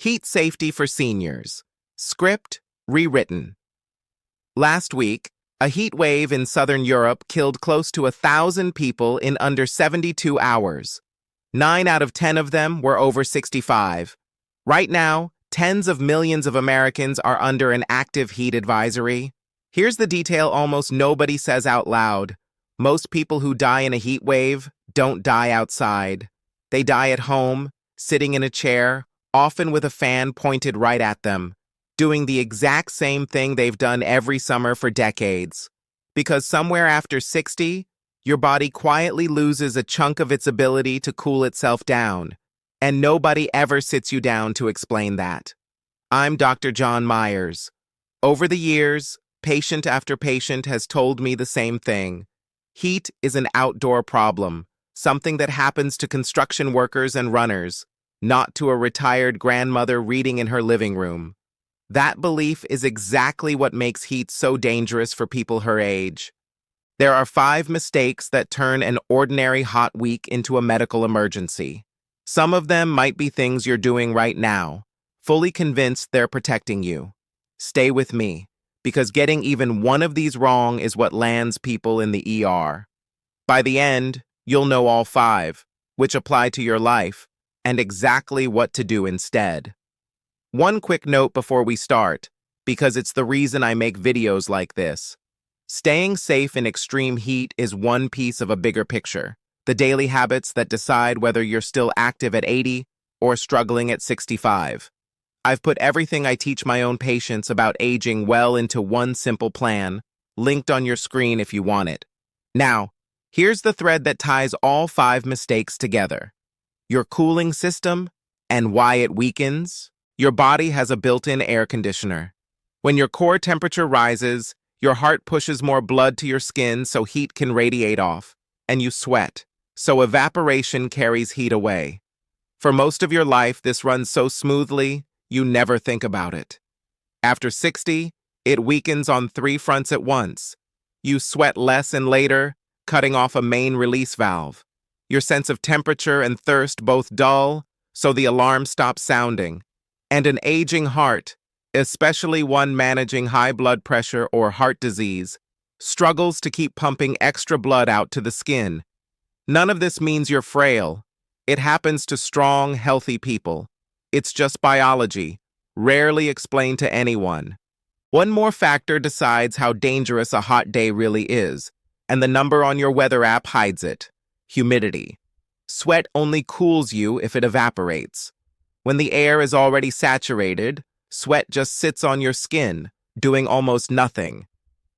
Heat Safety for Seniors. Script rewritten. Last week, a heat wave in southern Europe killed close to 1,000 people in under 72 hours. 9 out of 10 of them were over 65. Right now, tens of millions of Americans are under an active heat advisory. Here's the detail almost nobody says out loud. Most people who die in a heat wave don't die outside. They die at home, sitting in a chair, often with a fan pointed right at them, doing the exact same thing they've done every summer for decades. Because somewhere after 60, your body quietly loses a chunk of its ability to cool itself down, and nobody ever sits you down to explain that. I'm Dr. John Myers. Over the years, patient after patient has told me the same thing. Heat is an outdoor problem, something that happens to construction workers and runners, not to a retired grandmother reading in her living room. That belief is exactly what makes heat so dangerous for people her age. There are 5 mistakes that turn an ordinary hot week into a medical emergency. Some of them might be things you're doing right now, fully convinced they're protecting you. Stay with me, because getting even one of these wrong is what lands people in the ER. By the end, you'll know all 5, which apply to your life, and exactly what to do instead. One quick note before we start, because it's the reason I make videos like this. Staying safe in extreme heat is one piece of a bigger picture, the daily habits that decide whether you're still active at 80 or struggling at 65. I've put everything I teach my own patients about aging well into one simple plan, linked on your screen if you want it. Now, here's the thread that ties all 5 mistakes together. Your cooling system and why it weakens. Your body has a built-in air conditioner. When your core temperature rises, your heart pushes more blood to your skin so heat can radiate off, and you sweat, so evaporation carries heat away. For most of your life, this runs so smoothly, you never think about it. After 60, it weakens on 3 fronts at once. You sweat less and later, cutting off a main release valve. Your sense of temperature and thirst both dull, so the alarm stops sounding. And an aging heart, especially one managing high blood pressure or heart disease, struggles to keep pumping extra blood out to the skin. None of this means you're frail. It happens to strong, healthy people. It's just biology, rarely explained to anyone. One more factor decides how dangerous a hot day really is, and the number on your weather app hides it. Humidity. Sweat only cools you if it evaporates. When the air is already saturated, sweat just sits on your skin, doing almost nothing.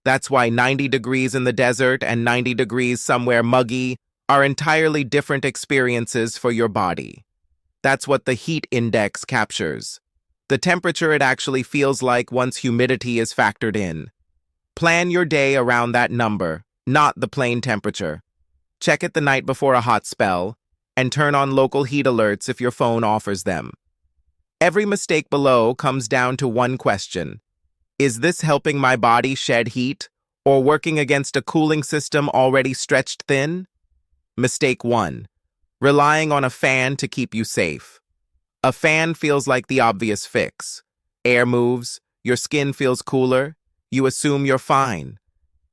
That's why 90 degrees in the desert and 90 degrees somewhere muggy are entirely different experiences for your body. That's what the heat index captures. The temperature it actually feels like once humidity is factored in. Plan your day around that number, not the plain temperature. Check it the night before a hot spell, and turn on local heat alerts if your phone offers them. Every mistake below comes down to one question. Is this helping my body shed heat, or working against a cooling system already stretched thin? Mistake 1. Relying on a fan to keep you safe. A fan feels like the obvious fix. Air moves, your skin feels cooler, you assume you're fine.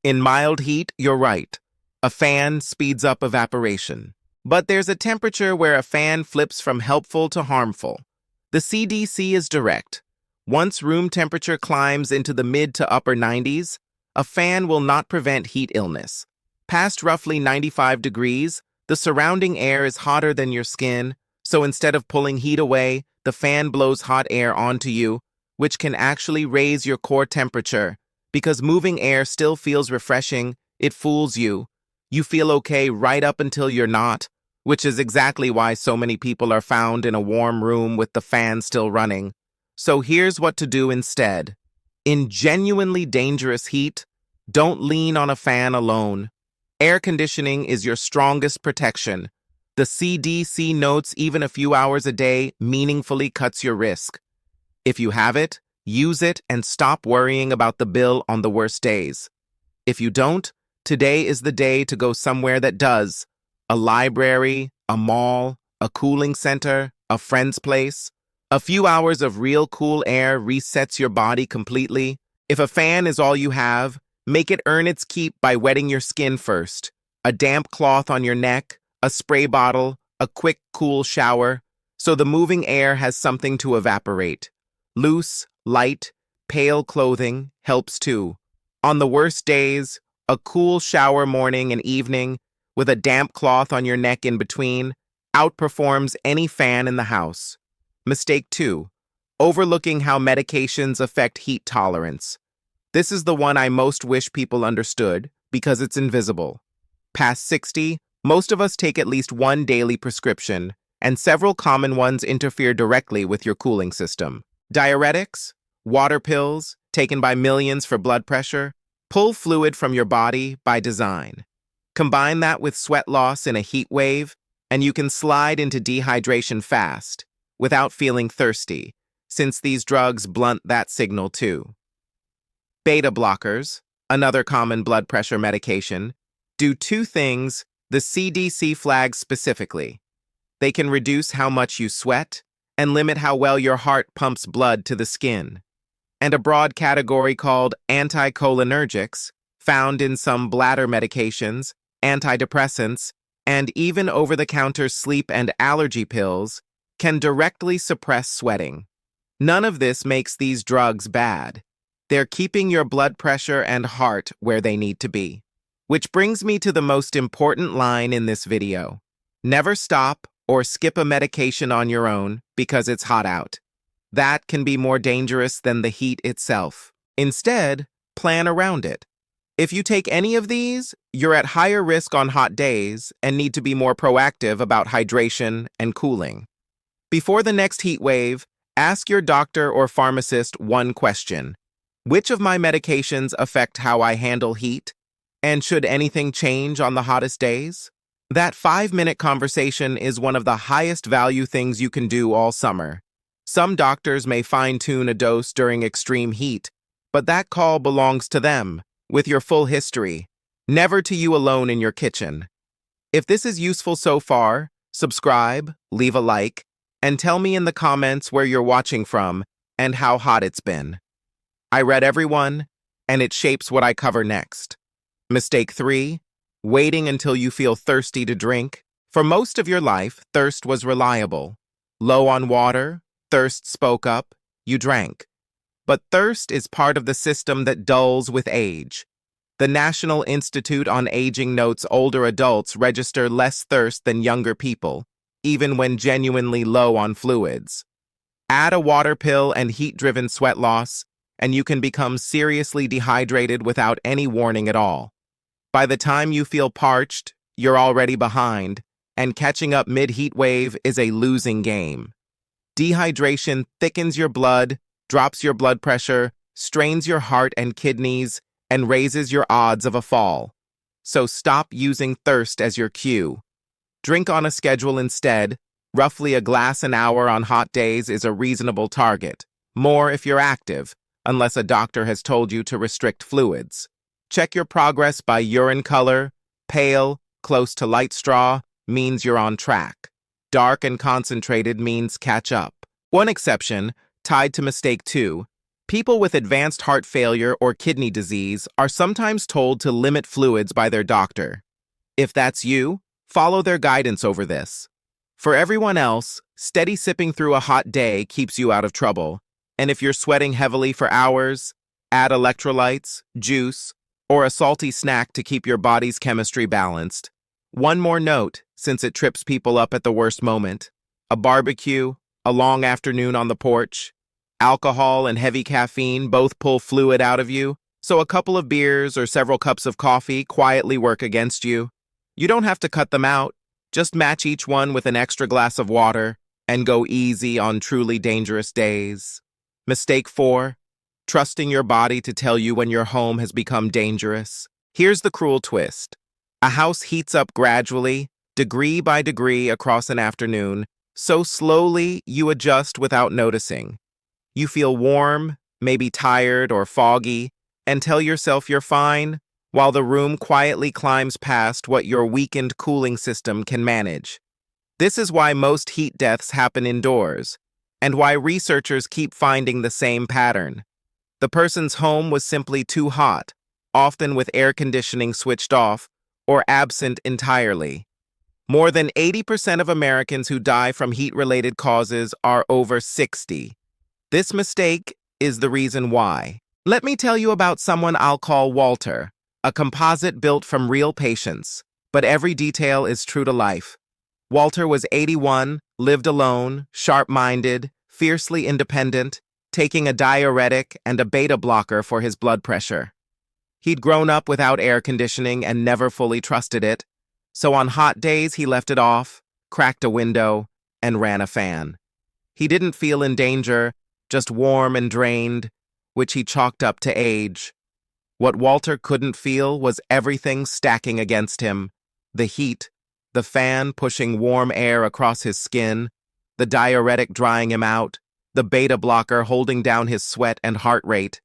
In mild heat, you're right. A fan speeds up evaporation. But there's a temperature where a fan flips from helpful to harmful. The CDC is direct. Once room temperature climbs into the mid to upper 90s, a fan will not prevent heat illness. Past roughly 95 degrees, the surrounding air is hotter than your skin, so instead of pulling heat away, the fan blows hot air onto you, which can actually raise your core temperature. Because moving air still feels refreshing, it fools you. You feel okay right up until you're not, which is exactly why so many people are found in a warm room with the fan still running. So here's what to do instead. In genuinely dangerous heat, don't lean on a fan alone. Air conditioning is your strongest protection. The CDC notes even a few hours a day meaningfully cuts your risk. If you have it, use it and stop worrying about the bill on the worst days. If you don't, today is the day to go somewhere that does. A library, a mall, a cooling center, a friend's place. A few hours of real cool air resets your body completely. If a fan is all you have, make it earn its keep by wetting your skin first. A damp cloth on your neck, a spray bottle, a quick, cool shower, so the moving air has something to evaporate. Loose, light, pale clothing helps too. On the worst days, a cool shower morning and evening, with a damp cloth on your neck in between, outperforms any fan in the house. Mistake 2. Overlooking how medications affect heat tolerance. This is the one I most wish people understood, because it's invisible. Past 60, most of us take at least one daily prescription, and several common ones interfere directly with your cooling system. Diuretics, water pills, taken by millions for blood pressure, pull fluid from your body by design. Combine that with sweat loss in a heat wave, and you can slide into dehydration fast, without feeling thirsty, since these drugs blunt that signal too. Beta blockers, another common blood pressure medication, do two things the CDC flags specifically. They can reduce how much you sweat and limit how well your heart pumps blood to the skin. And a broad category called anticholinergics, found in some bladder medications, antidepressants, and even over-the-counter sleep and allergy pills, can directly suppress sweating. None of this makes these drugs bad. They're keeping your blood pressure and heart where they need to be. Which brings me to the most important line in this video. Never stop or skip a medication on your own because it's hot out. That can be more dangerous than the heat itself. Instead, plan around it. If you take any of these, you're at higher risk on hot days and need to be more proactive about hydration and cooling. Before the next heat wave, ask your doctor or pharmacist one question. Which of my medications affect how I handle heat? And should anything change on the hottest days? That 5-minute conversation is one of the highest value things you can do all summer. Some doctors may fine-tune a dose during extreme heat, but that call belongs to them, with your full history, never to you alone in your kitchen. If this is useful so far, subscribe, leave a like, and tell me in the comments where you're watching from and how hot it's been. I read every one, and it shapes what I cover next. Mistake 3, waiting until you feel thirsty to drink. For most of your life, thirst was reliable. Low on water, thirst spoke up, you drank. But thirst is part of the system that dulls with age. The National Institute on Aging notes older adults register less thirst than younger people, even when genuinely low on fluids. Add a water pill and heat-driven sweat loss, and you can become seriously dehydrated without any warning at all. By the time you feel parched, you're already behind, and catching up mid-heat wave is a losing game. Dehydration thickens your blood, drops your blood pressure, strains your heart and kidneys, and raises your odds of a fall. So stop using thirst as your cue. Drink on a schedule instead. Roughly a glass an hour on hot days is a reasonable target. More if you're active, unless a doctor has told you to restrict fluids. Check your progress by urine color. Pale, close to light straw, means you're on track. Dark and concentrated means catch up. One exception, tied to mistake 2, people with advanced heart failure or kidney disease are sometimes told to limit fluids by their doctor. If that's you, follow their guidance over this. For everyone else, steady sipping through a hot day keeps you out of trouble. And if you're sweating heavily for hours, add electrolytes, juice, or a salty snack to keep your body's chemistry balanced. One more note, since it trips people up at the worst moment. A barbecue, a long afternoon on the porch, alcohol and heavy caffeine both pull fluid out of you, so a couple of beers or several cups of coffee quietly work against you. You don't have to cut them out, just match each one with an extra glass of water and go easy on truly dangerous days. Mistake 4, trusting your body to tell you when your home has become dangerous. Here's the cruel twist. A house heats up gradually, degree by degree across an afternoon, so slowly you adjust without noticing. You feel warm, maybe tired or foggy, and tell yourself you're fine, while the room quietly climbs past what your weakened cooling system can manage. This is why most heat deaths happen indoors. and why researchers keep finding the same pattern. The person's home was simply too hot, often with air conditioning switched off or absent entirely. More than 80% of Americans who die from heat-related causes are over 60. This mistake is the reason why. Let me tell you about someone I'll call Walter, a composite built from real patients, but every detail is true to life. Walter was 81, lived alone, sharp-minded, fiercely independent, taking a diuretic and a beta blocker for his blood pressure. He'd grown up without air conditioning and never fully trusted it, so on hot days he left it off, cracked a window, and ran a fan. He didn't feel in danger, just warm and drained, which he chalked up to age. What Walter couldn't feel was everything stacking against him: the heat, the fan pushing warm air across his skin, the diuretic drying him out, the beta blocker holding down his sweat and heart rate.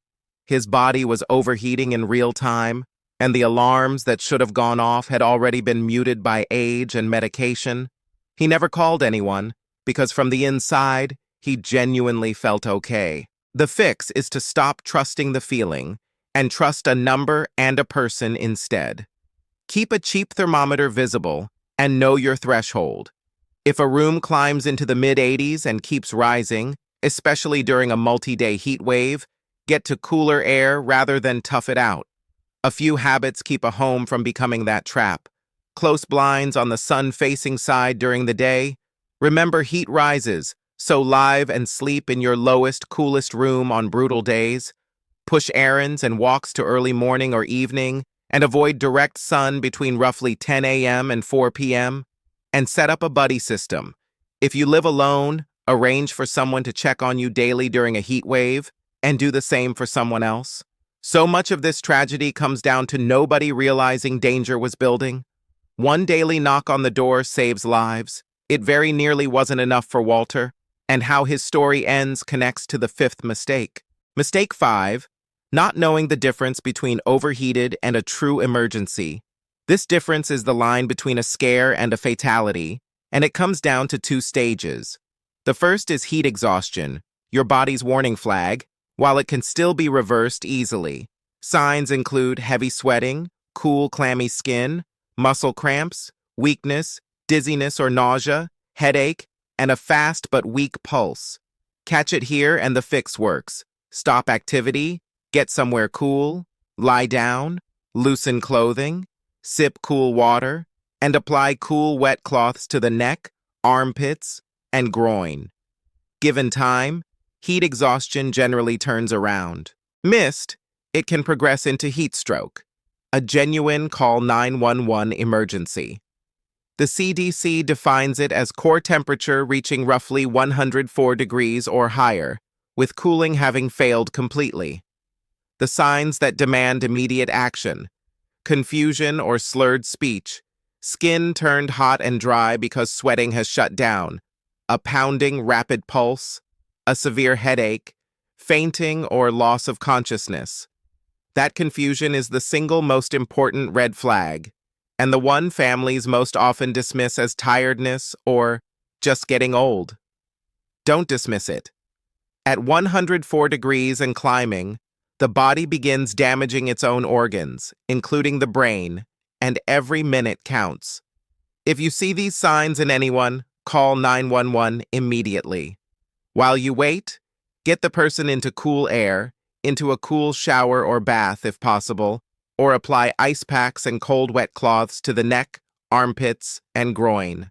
His body was overheating in real time, and the alarms that should have gone off had already been muted by age and medication. He never called anyone, because from the inside, he genuinely felt okay. The fix is to stop trusting the feeling and trust a number and a person instead. Keep a cheap thermometer visible and know your threshold. If a room climbs into the mid-80s and keeps rising, especially during a multi-day heat wave, get to cooler air rather than tough it out. A few habits keep a home from becoming that trap. Close blinds on the sun-facing side during the day. Remember, heat rises, so live and sleep in your lowest, coolest room on brutal days. Push errands and walks to early morning or evening, and avoid direct sun between roughly 10 a.m. and 4 p.m. And set up a buddy system. If you live alone, arrange for someone to check on you daily during a heat wave, and do the same for someone else. So much of this tragedy comes down to nobody realizing danger was building. One daily knock on the door saves lives. It very nearly wasn't enough for Walter, and how his story ends connects to the fifth mistake. Mistake 5, not knowing the difference between overheated and a true emergency. This difference is the line between a scare and a fatality, and it comes down to 2 stages. The first is heat exhaustion, your body's warning flag, while it can still be reversed easily. Signs include heavy sweating, cool, clammy skin, muscle cramps, weakness, dizziness or nausea, headache, and a fast but weak pulse. Catch it here and the fix works. Stop activity, get somewhere cool, lie down, loosen clothing, sip cool water, and apply cool wet cloths to the neck, armpits, and groin. Given time, heat exhaustion generally turns around. Missed, it can progress into heat stroke, a genuine call 911 emergency. The CDC defines it as core temperature reaching roughly 104 degrees or higher, with cooling having failed completely. The signs that demand immediate action: confusion or slurred speech, skin turned hot and dry because sweating has shut down, a pounding rapid pulse, a severe headache, fainting, or loss of consciousness. That confusion is the single most important red flag, and the one families most often dismiss as tiredness or just getting old. Don't dismiss it. At 104 degrees and climbing, the body begins damaging its own organs, including the brain, and every minute counts. If you see these signs in anyone, call 911 immediately. While you wait, get the person into cool air, into a cool shower or bath if possible, or apply ice packs and cold wet cloths to the neck, armpits, and groin.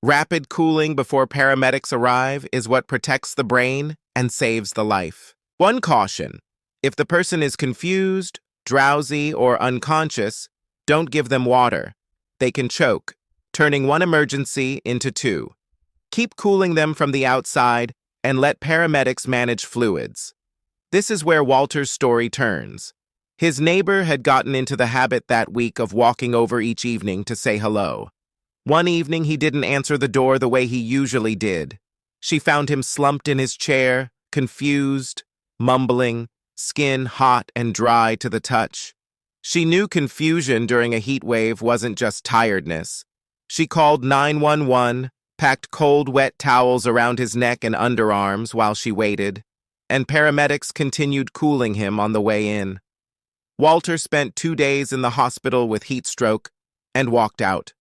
Rapid cooling before paramedics arrive is what protects the brain and saves the life. One caution: if the person is confused, drowsy, or unconscious, don't give them water. They can choke, turning one emergency into 2. Keep cooling them from the outside and let paramedics manage fluids. This is where Walter's story turns. His neighbor had gotten into the habit that week of walking over each evening to say hello. One evening he didn't answer the door the way he usually did. She found him slumped in his chair, confused, mumbling, skin hot and dry to the touch. She knew confusion during a heat wave wasn't just tiredness. She called 911, packed cold, wet towels around his neck and underarms while she waited, and paramedics continued cooling him on the way in. Walter spent 2 days in the hospital with heat stroke and walked out.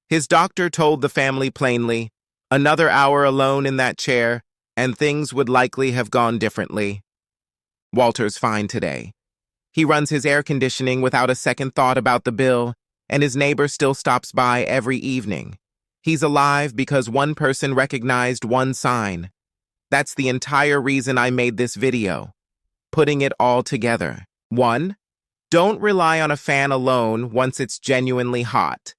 His doctor told the family plainly, another hour alone in that chair, and things would likely have gone differently. Walter's fine today. He runs his air conditioning without a second thought about the bill, and his neighbor still stops by every evening. He's alive because one person recognized one sign. That's the entire reason I made this video. Putting it all together. 1. Don't rely on a fan alone once it's genuinely hot.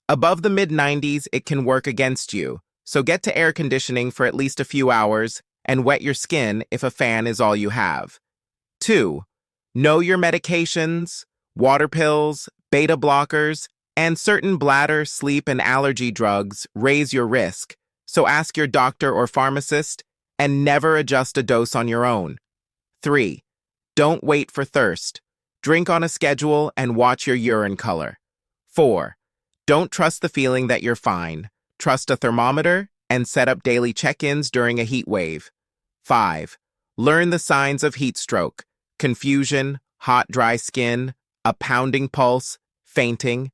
Above the mid-90s, it can work against you, so get to air conditioning for at least a few hours and wet your skin if a fan is all you have. 2. Know your medications, water pills, beta blockers, and certain bladder, sleep, and allergy drugs raise your risk, so ask your doctor or pharmacist and never adjust a dose on your own. 3. Don't wait for thirst. Drink on a schedule and watch your urine color. 4. Don't trust the feeling that you're fine. Trust a thermometer and set up daily check-ins during a heat wave. 5. Learn the signs of heat stroke: confusion, hot, dry skin, a pounding pulse, fainting.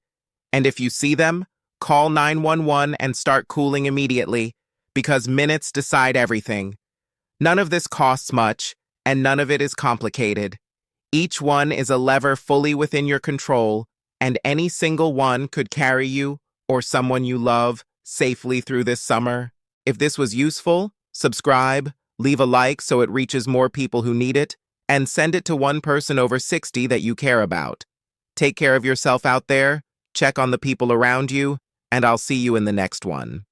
And if you see them, call 911 and start cooling immediately, because minutes decide everything. None of this costs much, and none of it is complicated. Each one is a lever fully within your control, and any single one could carry you, or someone you love, safely through this summer. If this was useful, subscribe, leave a like so it reaches more people who need it, and send it to one person over 60 that you care about. Take care of yourself out there, check on the people around you, and I'll see you in the next one.